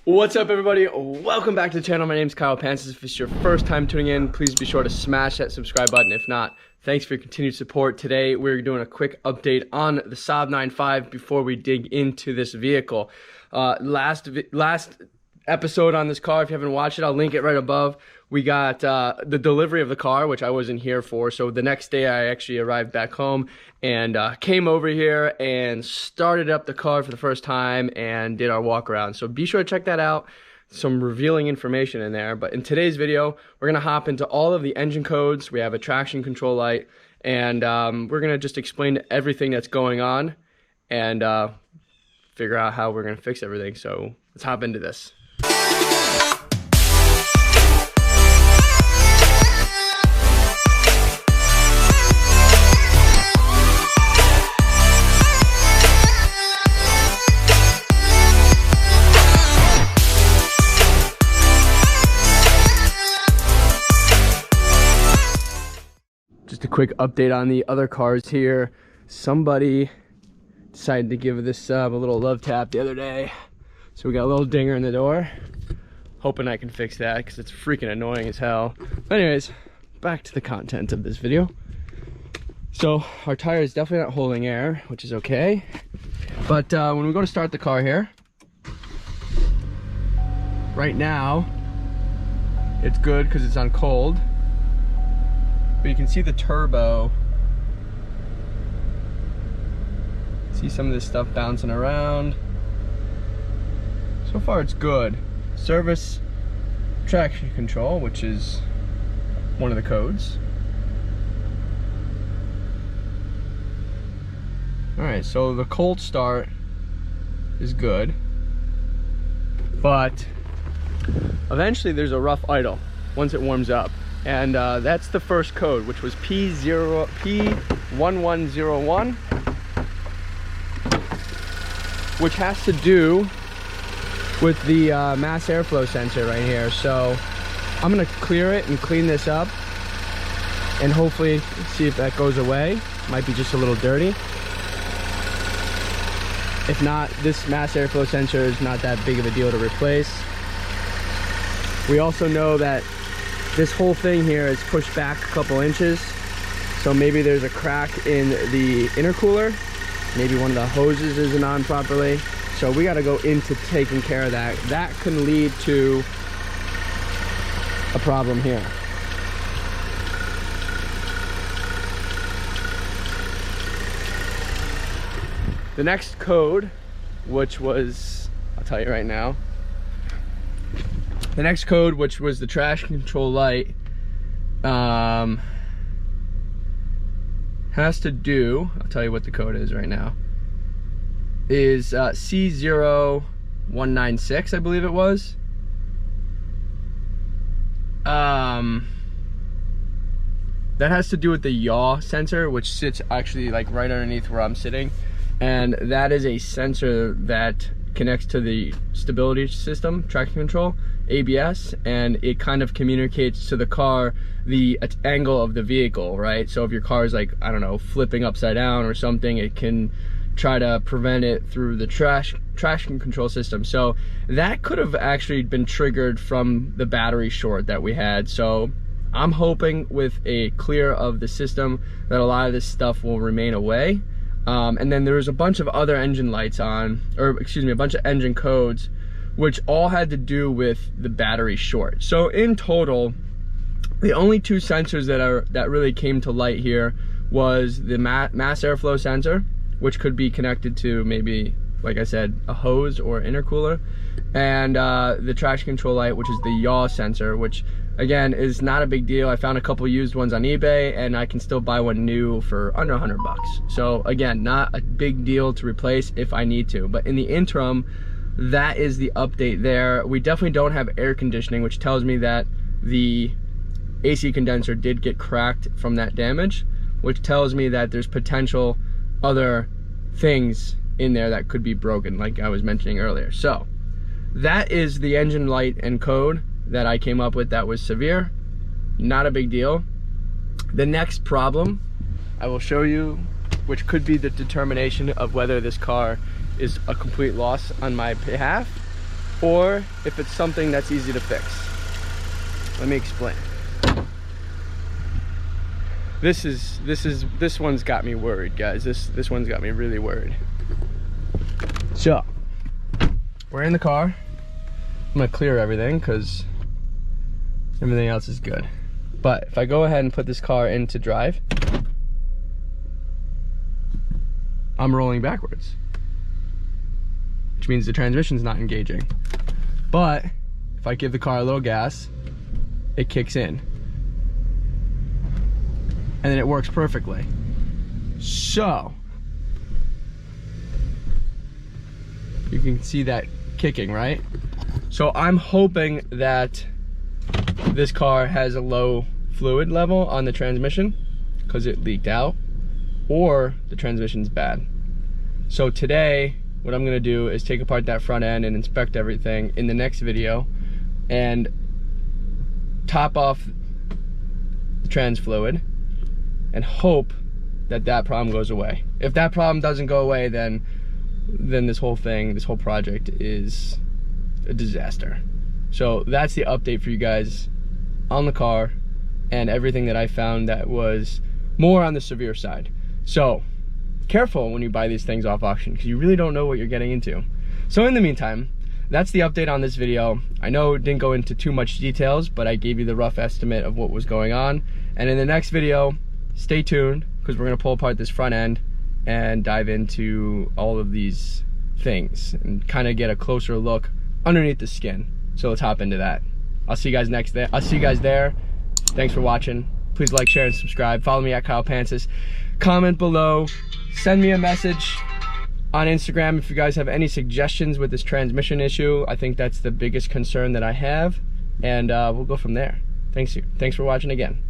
What's up, everybody? Welcome back to the channel. My name's Kyle Pancis. If it's your first time tuning in, please be sure to smash that subscribe button. If not, thanks for your continued support. Today we're doing a quick update on the Saab 9.5 before we dig into this vehicle. Last episode on this car, if you haven't watched it, I'll link it right above. We got the delivery of the car, which I wasn't here for. So the next day I actually arrived back home and came over here and started up the car for the first time and did our walk around. So be sure to check that out. Some revealing information in there. But in today's video, we're gonna hop into all of the engine codes. We have a traction control light, and we're gonna just explain everything that's going on and figure out how we're gonna fix everything. So let's hop into this. Just a quick update on the other cars here. Somebody decided to give this Saab a little love tap the other day. So we got a little dinger in the door. Hoping I can fix that because it's freaking annoying as hell. But anyways, back to the content of this video. So our tire is definitely not holding air, which is okay. But when we go to start the car here, right now, it's good because it's on cold. But you can see the turbo. See some of this stuff bouncing around. So far it's good. Service traction control, which is one of the codes. Alright, so the cold start is good. But eventually there's a rough idle once it warms up. And that's the first code, which was P1101, which has to do with the mass airflow sensor right here. So I'm gonna clear it and clean this up and hopefully see if that goes away. Might be just a little dirty. If not, this mass airflow sensor is not that big of a deal to replace. We also know that this whole thing here is pushed back a couple inches, so maybe there's a crack in the intercooler. Maybe one of the hoses isn't on properly. So we got to go into taking care of that. That can lead to a problem here. The next code, which was, I'll tell you right now, the next code, which was the traction control light, has to do, I'll tell you what the code is right now, is C0196, I believe it was. That has to do with the yaw sensor, which sits actually like right underneath where I'm sitting. And that is a sensor that connects to the stability system, traction control, ABS, and it kind of communicates to the car the angle of the vehicle, right? So if your car is like, I don't know, flipping upside down or something, it can try to prevent it through the traction control system. So that could have actually been triggered from the battery short that we had. So I'm hoping with a clear of the system that a lot of this stuff will remain away. And then there was a bunch of other engine lights on, or excuse me, a bunch of engine codes, which all had to do with the battery short. So in total, the only two sensors that really came to light here was the mass airflow sensor, which could be connected to maybe, like I said, a hose or intercooler, and the traction control light, which is the yaw sensor, which again is not a big deal. I found a couple used ones on eBay and I can still buy one new for under 100 bucks. So again, not a big deal to replace if I need to, but in the interim, that is the update there. We definitely don't have air conditioning, which tells me that the AC condenser did get cracked from that damage, which tells me that there's potential other things in there that could be broken, like I was mentioning earlier. So that is the engine light and code that I came up with that was severe. Not a big deal. The next problem I will show you, which could be the determination of whether this car is a complete loss on my behalf, or if it's something that's easy to fix. Let me explain. This one's got me worried, guys. This one's got me really worried. So, we're in the car. I'm gonna clear everything because everything else is good. But if I go ahead and put this car into drive, I'm rolling backwards, which means the transmission's not engaging. But if I give the car a little gas, it kicks in. And then it works perfectly. So, you can see that kicking, right? So I'm hoping that this car has a low fluid level on the transmission because it leaked out, or the transmission's bad. So today, what I'm gonna do is take apart that front end and inspect everything in the next video and top off the trans fluid and hope that that problem goes away. If that problem doesn't go away, then this whole project is a disaster. So that's the update for you guys on the car and everything that I found that was more on the severe side. So careful when you buy these things off auction because you really don't know what you're getting into. So in the meantime, that's the update on this video. I know it didn't go into too much details, but I gave you the rough estimate of what was going on. And in the next video, stay tuned because we're gonna pull apart this front end and dive into all of these things and kind of get a closer look underneath the skin. So let's hop into that. I'll see you guys there. Thanks for watching. Please like, share, and subscribe. Follow me at Kyle Pancis. Comment below. Send me a message on Instagram if you guys have any suggestions with this transmission issue. I think that's the biggest concern that I have, and we'll go from there. Thanks for watching again.